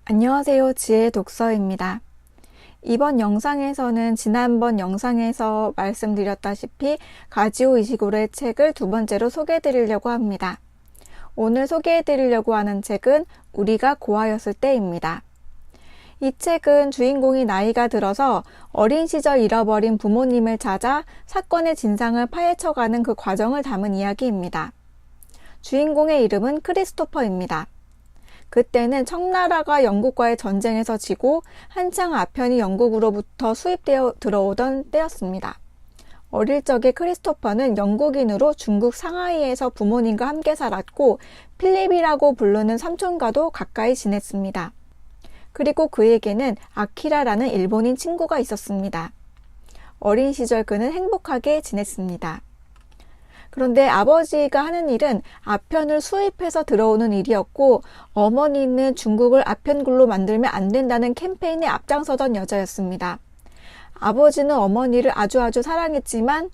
안녕하세요. 지혜의 독서입니다. 이번 영상에서는 지난번 영상에서 말씀드렸다시피 가지오 이시구로의 책을 두 번째로 소개해드리려고 합니다. 오늘 소개해드리려고 하는 책은 우리가 고아였을 때입니다. 이 책은 주인공이 나이가 들어서 어린 시절 잃어버린 부모님을 찾아 사건의 진상을 파헤쳐가는 그 과정을 담은 이야기입니다. 주인공의 이름은 크리스토퍼입니다. 그때는 청나라가 영국과의 전쟁에서 지고 한창 아편이 영국으로부터 수입되어 들어오던 때였습니다. 어릴 적에 크리스토퍼는 영국인으로 중국 상하이에서 부모님과 함께 살았고 필립이라고 부르는 삼촌과도 가까이 지냈습니다. 그리고 그에게는 아키라라는 일본인 친구가 있었습니다. 어린 시절 그는 행복하게 지냈습니다. 그런데 아버지가 하는 일은 아편을 수입해서 들어오는 일이었고 어머니는 중국을 아편굴로 만들면 안 된다는 캠페인에 앞장서던 여자였습니다. 아버지는 어머니를 아주 사랑했지만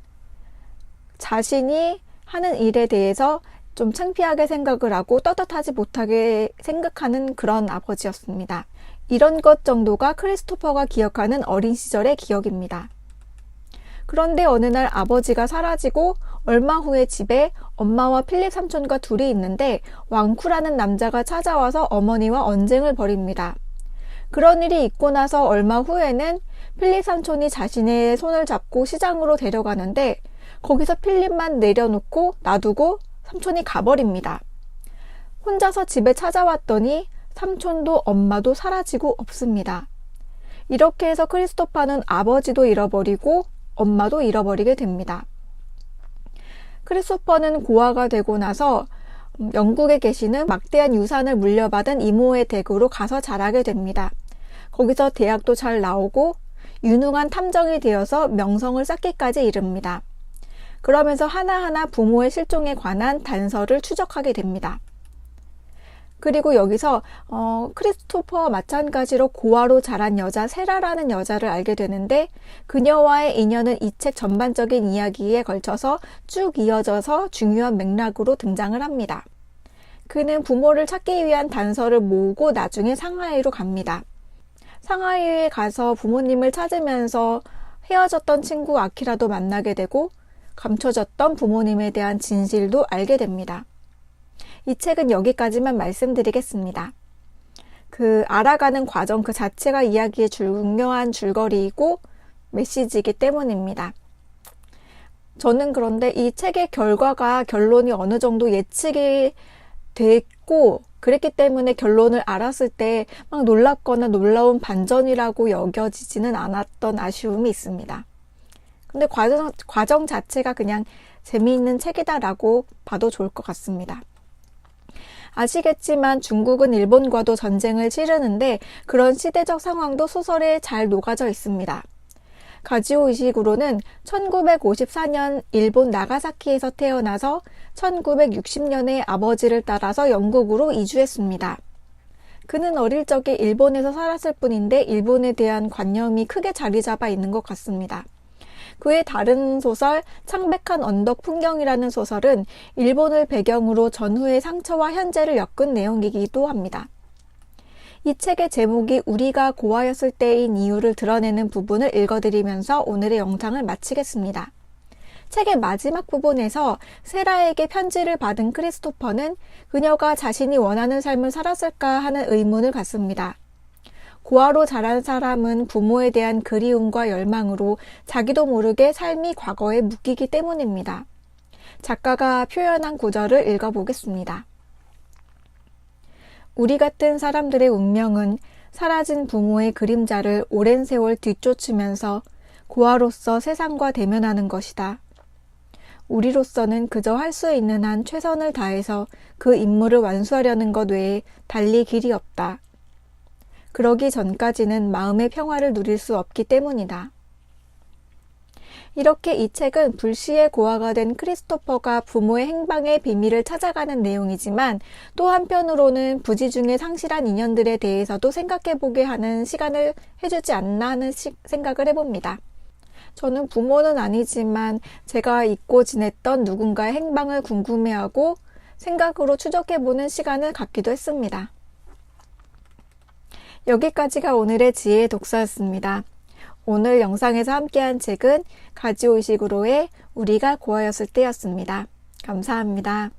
자신이 하는 일에 대해서 좀 창피하게 생각을 하고 떳떳하지 못하게 생각하는 그런 아버지였습니다. 이런 것 정도가 크리스토퍼가 기억하는 어린 시절의 기억입니다. 그런데 어느 날 아버지가 사라지고 얼마 후에 집에 엄마와 필립 삼촌과 둘이 있는데 왕쿠라는 남자가 찾아와서 어머니와 언쟁을 벌입니다. 그런 일이 있고 나서 얼마 후에는 필립 삼촌이 자신의 손을 잡고 시장으로 데려가는데 거기서 필립만 내려놓고 놔두고 삼촌이 가버립니다. 혼자서 집에 찾아왔더니 삼촌도 엄마도 사라지고 없습니다. 이렇게 해서 크리스토퍼는 아버지도 잃어버리고 엄마도 잃어버리게 됩니다. 크리스토퍼는 고아가 되고 나서 영국에 계시는 막대한 유산을 물려받은 이모의 댁으로 가서 자라게 됩니다. 거기서 대학도 잘 나오고 유능한 탐정이 되어서 명성을 쌓기까지 이릅니다. 그러면서 하나하나 부모의 실종에 관한 단서를 추적하게 됩니다. 그리고 여기서 크리스토퍼와 마찬가지로 고아로 자란 여자 세라라는 여자를 알게 되는데 그녀와의 인연은 이 책 전반적인 이야기에 걸쳐서 쭉 이어져서 중요한 맥락으로 등장을 합니다. 그는 부모를 찾기 위한 단서를 모으고 나중에 상하이로 갑니다. 상하이에 가서 부모님을 찾으면서 헤어졌던 친구 아키라도 만나게 되고 감춰졌던 부모님에 대한 진실도 알게 됩니다. 이 책은 여기까지만 말씀드리겠습니다. 알아가는 과정 그 자체가 이야기의 중요한 줄거리이고 메시지이기 때문입니다. 저는 그런데 이 책의 결론이 어느 정도 예측이 됐고 그랬기 때문에 결론을 알았을 때 막 놀랍거나 놀라운 반전이라고 여겨지지는 않았던 아쉬움이 있습니다. 근데 과정 자체가 그냥 재미있는 책이다라고 봐도 좋을 것 같습니다. 아시겠지만 중국은 일본과도 전쟁을 치르는데 그런 시대적 상황도 소설에 잘 녹아져 있습니다. 가지오 이시구로는 1954년 일본 나가사키에서 태어나서 1960년에 아버지를 따라서 영국으로 이주했습니다. 그는 어릴 적에 일본에서 살았을 뿐인데 일본에 대한 관념이 크게 자리 잡아 있는 것 같습니다. 그의 다른 소설 창백한 언덕 풍경이라는 소설은 일본을 배경으로 전후의 상처와 현재를 엮은 내용이기도 합니다. 이 책의 제목이 우리가 고아였을 때인 이유를 드러내는 부분을 읽어드리면서 오늘의 영상을 마치겠습니다. 책의 마지막 부분에서 세라에게 편지를 받은 크리스토퍼는 그녀가 자신이 원하는 삶을 살았을까 하는 의문을 갖습니다. 고아로 자란 사람은 부모에 대한 그리움과 열망으로 자기도 모르게 삶이 과거에 묶이기 때문입니다. 작가가 표현한 구절을 읽어보겠습니다. 우리 같은 사람들의 운명은 사라진 부모의 그림자를 오랜 세월 뒤쫓으면서 고아로서 세상과 대면하는 것이다. 우리로서는 그저 할 수 있는 한 최선을 다해서 그 임무를 완수하려는 것 외에 달리 길이 없다. 그러기 전까지는 마음의 평화를 누릴 수 없기 때문이다. 이렇게 이 책은 불시의 고아가 된 크리스토퍼가 부모의 행방의 비밀을 찾아가는 내용이지만 또 한편으로는 부지중에 상실한 인연들에 대해서도 생각해보게 하는 시간을 해주지 않나 하는 생각을 해봅니다. 저는 부모는 아니지만 제가 잊고 지냈던 누군가의 행방을 궁금해하고 생각으로 추적해보는 시간을 갖기도 했습니다. 여기까지가 오늘의 지혜의 독서였습니다. 오늘 영상에서 함께한 책은 가지오이시구로의 우리가 고아였을 때였습니다. 감사합니다.